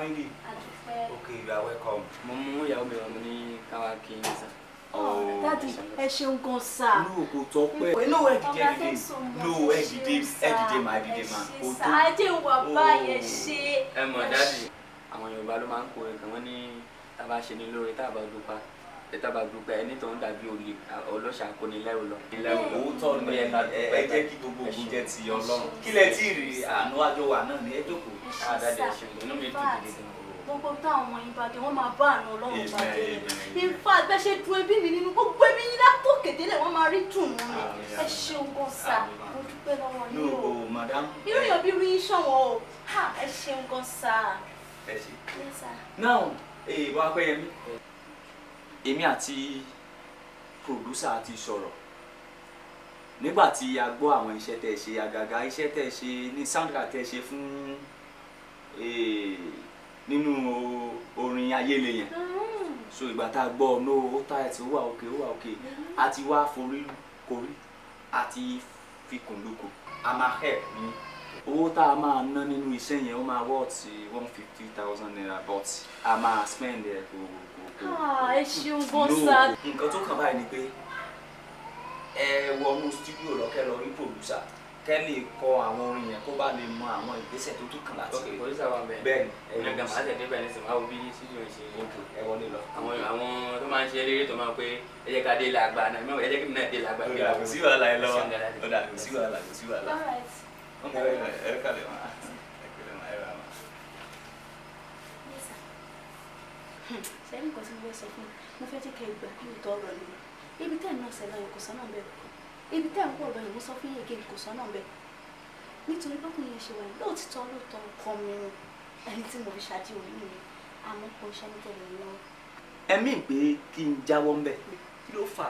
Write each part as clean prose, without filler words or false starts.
family. Okay, you are welcome. Mo ìyàwó mi ọmọ ní káwá kí n sà. Oh, Daddy, ẹ ṣeun gan sà. No, kò tó pé. No, ẹ dìde ma. Kò tó. Ajé wà báyẹn ṣe. Ẹ mọ̀ Daddy, àwọn Yorùbá ló máa ń kó nǹkan wọn ní tá bá ṣe ní lóore tá bá dúpá. Tá bá dúpá ẹni tó ń dàbí olè ọlọ́ṣà kò ní lẹ́rù lọ. Òótọ́ ni ẹ jẹ́ kí gbogbo ògùn jẹ́ ti Ọlọ́run. Kí lẹ tí rí àánú àjọ wà náà ní ẹ jókòó. Daddy ẹ ṣeun, inú mi dùn gidi gan. Gbogbo táwọn ọmọ yín bá dé, wọ́n máa bá àná Ọlọ́run bá dé. In fact, bẹ́ẹ̀ ṣe dùn ẹbí mi nínú gbogbo ẹbí yín látòkè délẹ̀ wọ́n máa rí dùn ún ni. Ẹ ṣeun gan sà, mo dúpẹ́ lọ́wọ́ yín o. No, madam. Irú yàn bí rí ṣọ̀wọ́n o. Ẹ ṣeun gan sà. Ẹ ṣe. Yes sir. Now, wá pẹ́ yẹmí. Èmi àti producer ti sọ̀rọ̀. Nígbà tí a gbọ́ àwọn iṣẹ́ tẹ́ ṣe, àgàgà iṣẹ́ tẹ́ ṣe ní soundtrack tẹ́ ṣe fún nínú orin ayéle yẹn. So ìgbà tá a gbọ́ no ó tight ó wà òkè a ti wá forí korí àti fikùnlukùn a máa help ní owó tá a máa ná nínú iṣẹ́ yẹn ó máa worth 150,000 naira but a máa spend ẹ̀ ẹ ṣeun gan sà. Nǹkan tó kàn báyìí ni pé ẹ wọnú studio lọ́kẹ́ lọ rí producer kẹ́ lè kọ àwọn orin yẹn kó bá lè mọ àwọn ìgbésẹ̀ tó tún kàn láti gbé. Producer wa bẹ́ẹ̀. Bẹ́ẹ̀ni. Ẹ̀yin gan máa tẹ̀lé bẹ́ẹ̀ ní sìn máa wo bí studio ṣe. Ẹ wọlé lọ. Àwọn tó máa ń ṣe eré tó máa pé ẹ jẹ́ ká dé làgbà náà ẹ jẹ́ kí mi náà dé làgbà. Kò sí wàhálà ẹ lọ́wọ́. Kò sí wàhálà. Ẹ kàlẹ̀ wọn. Ṣé nǹkan tí mo fẹ́ sọ fún mi? Mo fẹ́ jẹ́ kẹ́ ìgbà kí n tọ́ ọ̀rọ̀ ni. Ibi tẹ́ ẹ̀ náà ṣẹlẹ̀ yẹn kò sọ́nà bẹ́ẹ̀. Ibi tẹ́ ẹ̀ ń pọ̀ lọ yẹn mo sọ fún yín again kò sọ́nà bẹ́ẹ̀. Nítorí bọ́kùnrin yẹn ṣe wà ní lóòtítọ́ ọkọ mi ni ẹni tí mo fi ṣáájú òní mi àmọ́ kò ṣẹ́ ní tẹ̀lé mi lọ́wọ́. Ẹ̀mí pé kí n jáwọ́ ń bẹ̀ kí ló fà?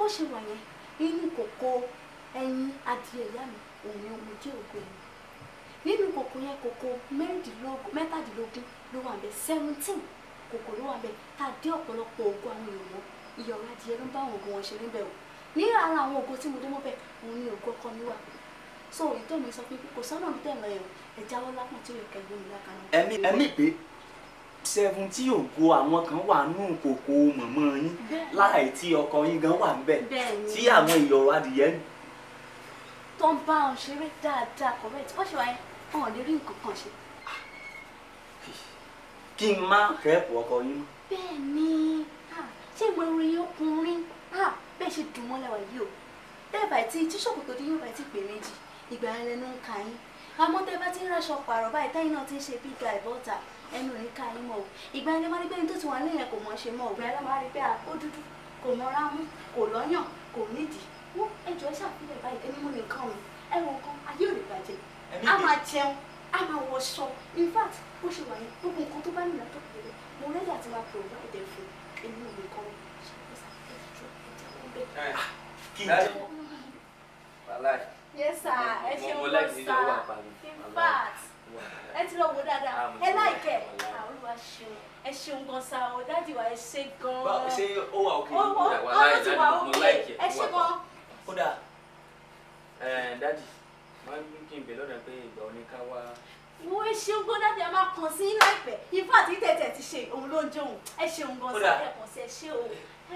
Ó ṣe wà yẹn inú kòkó ẹyin adìẹ ìyá mi òun ni mo jẹ́ ògo ẹ̀yìn. Nínú kòkó yẹn kòkó mẹ́tàdínlógún ló wà bẹ́ẹ̀ 17 kòkó ló wà bẹ́ẹ̀ tá a dé ọ̀pọ̀lọpọ̀ ògo àwọn èèyàn ìyọ̀rọ̀ adìẹ ló ń bá àwọn ògo wọn ṣe níbẹ̀ o. Ní ara àwọn ògo tí mo dé mọ́ bẹ́ẹ̀ òun ni ògo ọkọ mi wà. So ìtọ́ mi sọ pé kò sọ́nà mi tẹ̀ lọ yẹn ẹ jáwọ́ lápá tí ó yẹ kẹ́ gbé mi lákàná. Ẹ̀mí pé 70 ògo àwọn kan wà nù kòkó mọ̀mọ́ yín láì tí ọkọ yín gan wà níbẹ̀ tí àwọn ìyọ̀rọ̀ adìẹ tó ń bá wọn ṣeré dáadáa correct bó ṣe wáyé wọn ò lè rí nǹkan kan ṣe. Kí n má kẹ́ẹ̀pù ọkọ yín. Bẹ́ẹ̀ ni ṣé ìwé orin ọkùnrin bẹ́ẹ̀ ṣe dùn mọ́lẹ̀ wá yìí o bẹ́ẹ̀ bá tí ṣòkòtò dín yóò bá ti pè méjì ìgbà yẹn lẹnu ń ka yín àmọ́ tẹ́ bá ti ń ráṣọ pààrọ̀ báyìí táyìn náà ti ń ṣe big guy bọ́tà ẹnu ò ní ka yín mọ́ o ìgbà yẹn lè má rí bẹ́ẹ̀ tó ti wà lẹ́yìn kò mọ̀ ṣe mọ́ o ìgbà yẹn lè má rí bẹ́ẹ̀ ó dúdú kò mọ́ra mú kò lọ́yàn kò nídìí wọ́n ẹjọ́ ṣàfihàn báyìí ẹni mú nìkan mi ẹ̀wọ̀n kan ayé ò lè bàjẹ́ a máa jẹun a máa wọṣọ in fact bó ṣe wà yẹn gbogbo nǹkan tó bá nílò tó kéré mo rẹ́dí àti máa provide fún ẹni ò nìkan yes sir ẹ ṣeun lọ sá in fact ẹ ti lọ wo dáadáa ẹ láìkẹ olúwa ṣeun ẹ ṣeun gan sá o dájú wa ẹ ṣe gan. Ṣé ó wà òkè? Ó ti wà òkè ẹ ṣe gan. Ó dáa. Dájú máa ń kí n bè lọ́dọ̀ pé ìgbà òní ká wá. Wo ẹ ṣeun gan dájú ẹ máa kàn sí láìpẹ́ in fact tẹ̀tẹ̀ ti ṣe òun ló ń jẹun ẹ ṣeun gan sá ẹ kàn sí ẹ ṣe o.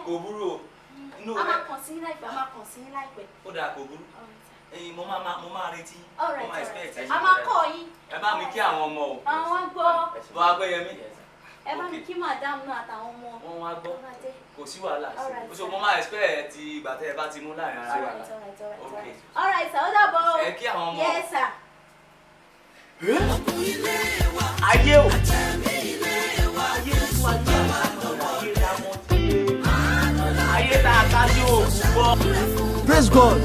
Kò burú o. A máa kàn sí láìpẹ́ a máa kàn sí láìpẹ́. Ó dáa kò burú. Mo máa retí. Mo máa expect. A máa kọ́ yín. Ẹ bá mi kí àwọn ọmọ o. Àwọn gbọ́. Wọ́n á gbé yẹmí. Ẹ bá mi kí màdámù náà àtàwọn ọmọ. Wọ́n wá gbọ́. Kò sí wàhálà. So mo máa expect ti ìgbà tẹ́ ẹ bá ti mú láàrin ara wa. All right sir, ó dàbọ̀ o. Ẹ kí àwọn ọmọ. Yes sir. Ayé o. Ayé tá a ká sí òògùn bọ́. Praise God.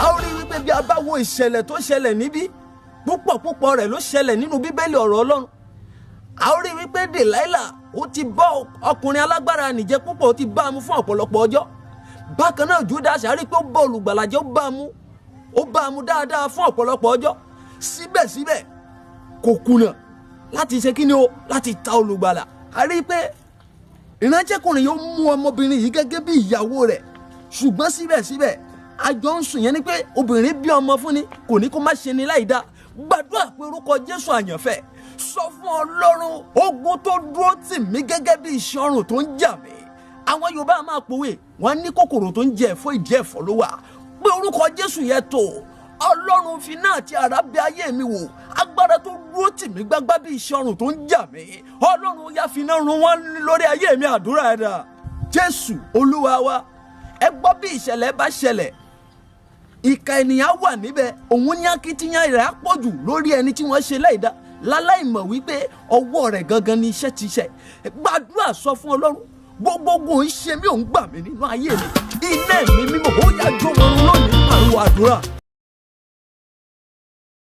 A ó rí wípé bí a bá wo ìṣẹ̀lẹ̀ tó ṣẹlẹ̀ níbí púpọ̀ rẹ̀ ló ṣẹlẹ̀ nínú bíbélì ọ̀rọ̀ Ọlọ́run. A ó rí wípé Dèláílà ó ti bá ọkùnrin alágbára nìjẹ́ púpọ̀ ó ti bá a mú fún ọ̀pọ̀lọpọ̀ ọjọ́. Bákan náà Júdásì a rí pé ó bá olùgbàlà jẹ́ ó bá a mú dáadáa fún ọ̀pọ̀lọpọ̀ ọjọ́. Síbẹ̀síbẹ̀ kò kùnà láti ṣe kíni o láti ta olùgbàlà. A rí pé ìránṣẹ́kùnrin yóò mú ọmọbìnrin yìí gẹ́gẹ́ bí ìyàwó rẹ̀ ṣùgbọ́n síbẹ̀síbẹ̀ àjọ ń sùn yẹn ni pé obìnrin bí ọmọ fún ni kò ní kó má ṣe ni láì dá gbàdúrà pé orúkọ Jésù àyànfẹ́ sọ fún Ọlọ́run ogun tó dúró tì mí gẹ́gẹ́ bí iṣẹ́ ọrùn tó ń jà mí. Àwọn Yorùbá máa pòwe wọ́n ní kòkòrò tó ń jẹ ẹ̀fọ́ ìdí ẹ̀fọ́ ló wà. Pé orúkọ Jésù yẹn tó Ọlọ́run fi náà àti àrá bẹ̀ ayé mi wò. Agbára tó dúró tì mí gbágbá bí iṣẹ́ ọrùn tó ń jà mí. Ọlọ́run yá fi náà run wọ́n lórí ayé mi. Àdúrà ẹ̀dá Jésù Olúwa wa. Ẹ gbọ́ bí ìṣẹ̀lẹ̀ bá ṣẹlẹ̀, ìka ènìyàn wà níbẹ̀, òun ní akitiyan rẹ̀ á pọ̀jù lórí ẹni tí wọ́n ṣe láìda láláìmọ̀ wípé ọwọ́ rẹ̀ gangan ni iṣẹ́ ti ṣe. Gbàdúrà sọ fún Ọlọ́run gbogbo ogun ń ṣe mí òun gbà mí nínú ayé mi. Iná ẹ̀mí mímọ́ ó yá jó wọn lónìí. Pariwo àdúrà.